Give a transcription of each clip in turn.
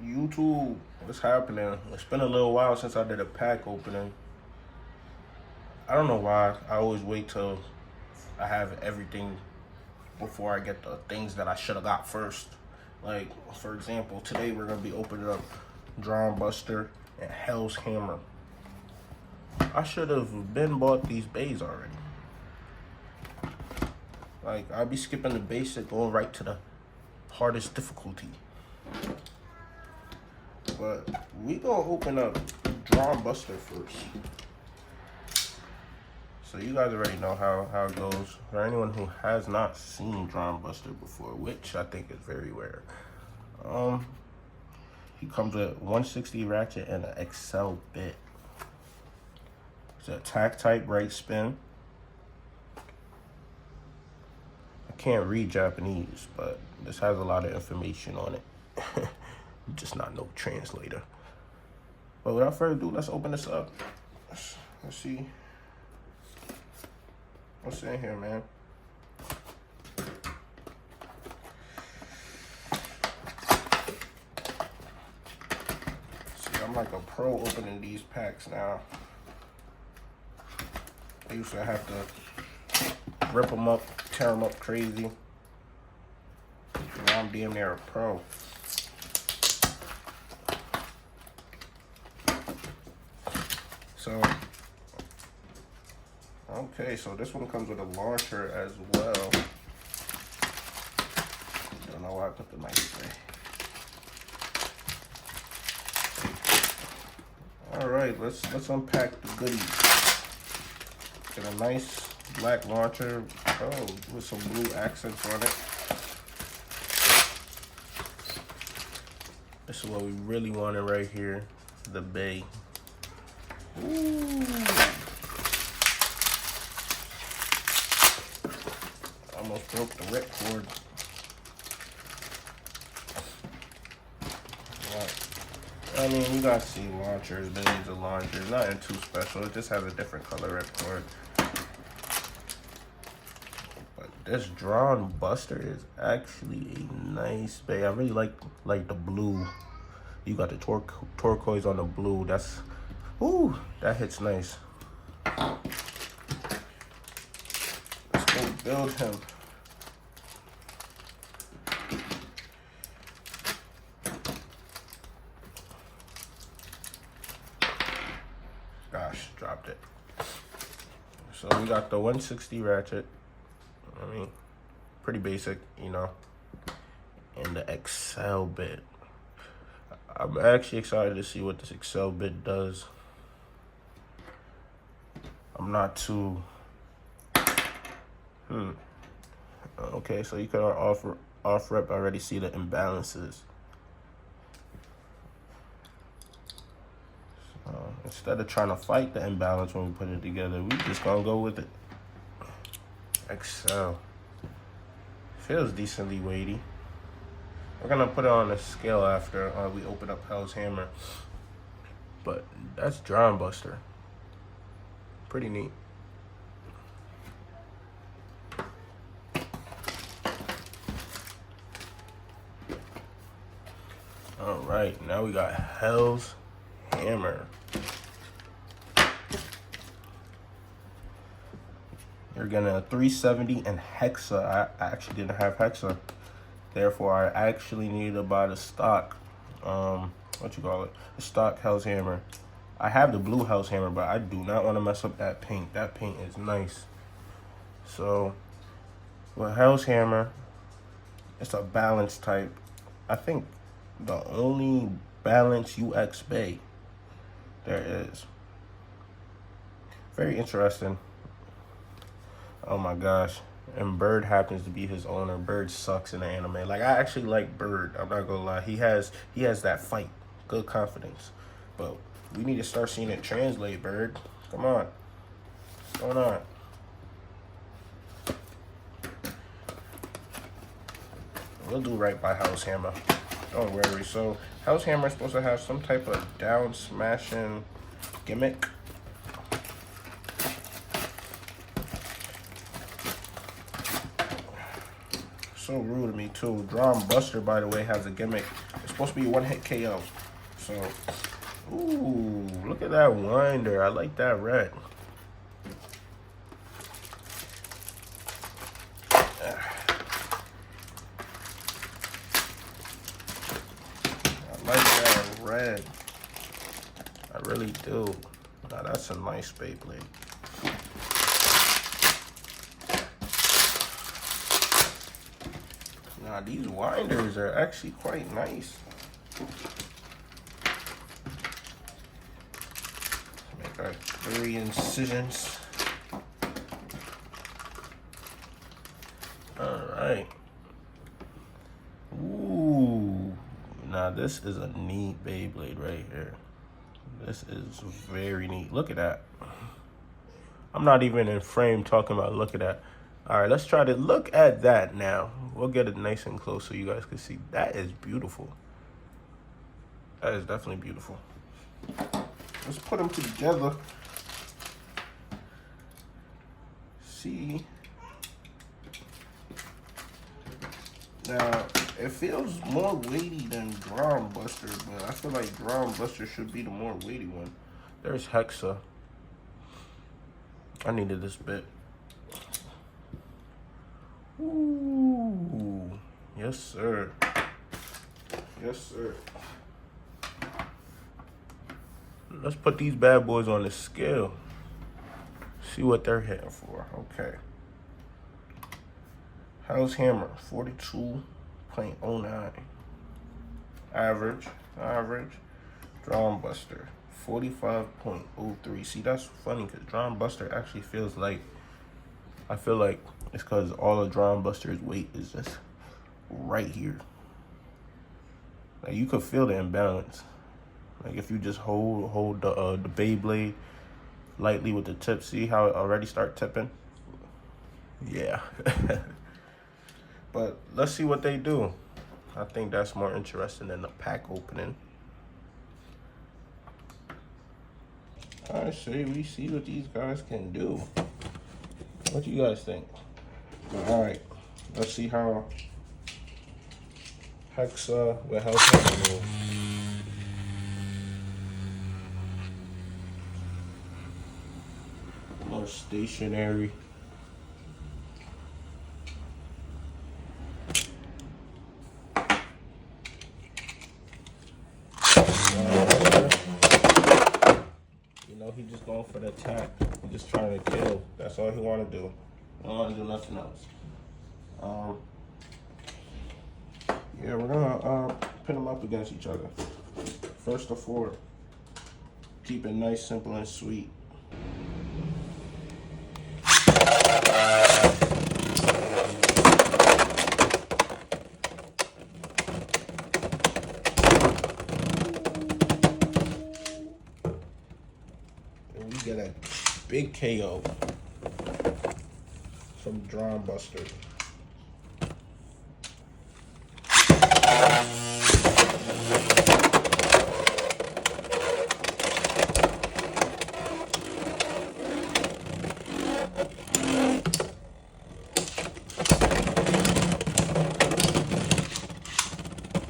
YouTube, what's happening? It's been a little while since I did a pack opening. I don't know why. I always wait till I have everything before I get the things that I should have got first. Like, for example, today we're going to be opening up Dran Buster and Hell's Hammer. I should have been bought these bays already. Like, I'll be skipping the basic, going right to the hardest difficulty. But we gonna open up Dran Buster first. So you guys already know how it goes. For anyone who has not seen Dran Buster before, which I think is very rare. He comes with 160 ratchet and an XL bit. It's an attack type right spin. I can't read Japanese, but this has a lot of information on it. Just not no translator. But without further ado, let's open this up. Let's see what's in here, man. See, I'm like a pro opening these packs now. I used to have to rip them up, tear them up crazy. Now I'm damn near a pro. So, okay, so this one comes with a launcher as well. Don't know why I put the knife there. All right, let's unpack the goodies. Got a nice black launcher, with some blue accents on it. This is what we really wanted right here, the bay. Ooh. Almost broke the rip cord. I mean, you guys see launchers, millions of launchers, nothing too special. It just has a different color rip cord. But this Dran Buster is actually a nice bay. I really like the blue. You got the turquoise on the blue. That's, ooh, that hits nice. Let's go build him. Gosh, dropped it. So we got the 160 ratchet. I mean, pretty basic, you know. And the XL bit. I'm actually excited to see what this XL bit does. I'm not too... Okay, so you can off rep already see the imbalances. So instead of trying to fight the imbalance when we put it together, we just gonna go with it. XL. Feels decently weighty. We're gonna put it on a scale after we open up Hell's Hammer. But that's Dran Buster. Pretty neat. All right, now we got Hell's Hammer. You're gonna 370 and Hexa. I actually didn't have Hexa. Therefore, I actually needed to buy the stock, what you call it? The stock Hell's Hammer. I have the blue Hell's Hammer, but I do not want to mess up that paint. That paint is nice. So, with Hell's Hammer, it's a balance type. I think the only balance UX bay there is. Very interesting. Oh my gosh. And Bird happens to be his owner. Bird sucks in the anime. Like, I actually like Bird. I'm not gonna lie. He has that fight. Good confidence. But we need to start seeing it translate, Bird. Come on. What's going on? We'll do right by Hell's Hammer. Don't worry. So, Hell's Hammer is supposed to have some type of down smashing gimmick. so rude to me too. Dran Buster, by the way, has a gimmick. It's supposed to be a one-hit KO. So, ooh, look at that winder. I like that red. I like that red. I really do. Now that's a nice Beyblade. Now these winders are actually quite nice. Make our 3 incisions. All right. Ooh. Now this is a neat Beyblade right here. This is very neat. Look at that. I'm not even in frame talking about look at that. All right, let's try to look at that now. We'll get it nice and close so you guys can see. That is beautiful. That is definitely beautiful. Let's put them together. See. Now, it feels more weighty than Dran Buster, but I feel like Dran Buster should be the more weighty one. There's Hexa. I needed this bit. Ooh, yes sir. Yes sir. Let's put these bad boys on the scale. See what they're hitting for. Okay. Hell's Hammer, 42.09. Average. Dran Buster, 45.03. See, that's funny because Dran Buster actually feels like, I feel like it's because all of Dran Buster's weight is just right here. Like you could feel the imbalance. Like if you just hold the Beyblade lightly with the tip, see how it already start tipping? Yeah. But let's see what they do. I think that's more interesting than the pack opening. I say we see what these guys can do. What do you guys think? All right, let's see how Hexa with Hell's Hammer move. More stationary. He just going for the attack. He's just trying to kill. That's all he want to do. He don't want to do nothing else. Yeah, we're gonna pin them up against each other. First to 4. Keep it nice, simple, and sweet. Get a big KO from Dran Buster.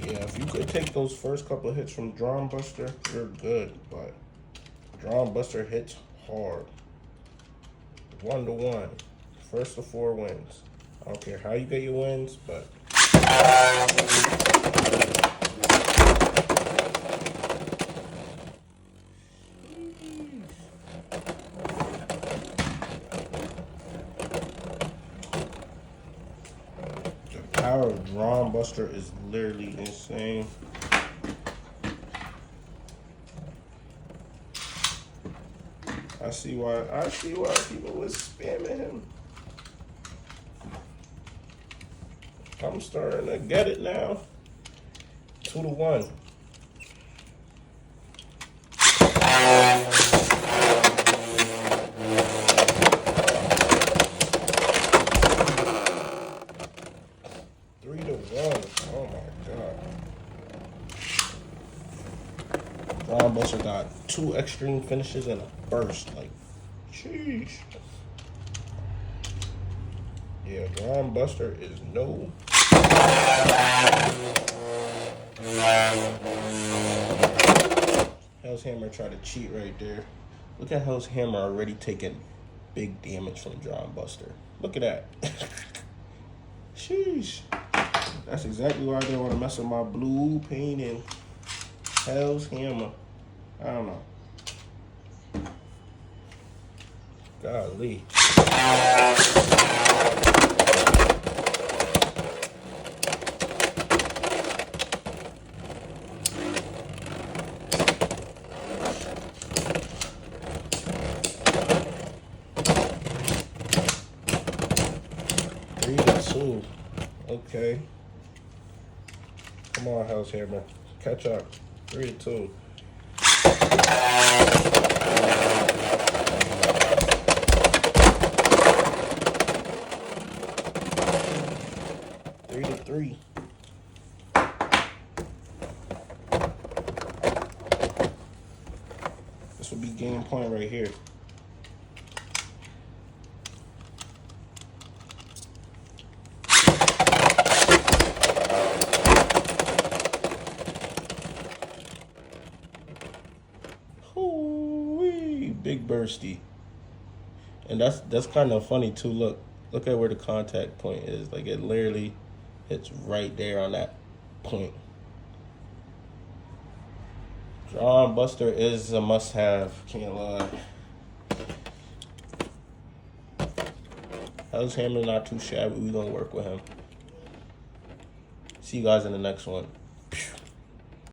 Yeah, if you could take those first couple of hits from Dran Buster, you're good, but Dran Buster hits hard. 1-to-1. First to 4 wins. I don't care how you get your wins, but the power of Dran Buster is literally insane. I see why people was spamming him. I'm starting to get it now. 2-to-1. Oh my god. Dran Buster got 2 extreme finishes and a burst. Like, sheesh. Yeah, Dran Buster is no Hell's Hammer tried to cheat right there. Look at Hell's Hammer already taking big damage from Dran Buster. Look at that. Sheesh. That's exactly why I didn't want to mess with my blue painting. Hell's Hammer. I don't know. Golly. Okay. Come on, Hell's Hammer. Catch up. 3-2. Three. This will be game point right here. Hoo-wee, big bursty. And that's kind of funny too. Look at where the contact point is. Like it literally hits right there on that point. Dran Buster is a must-have. Can't lie. Hell's Hammer not too shabby. We gonna work with him. See you guys in the next one.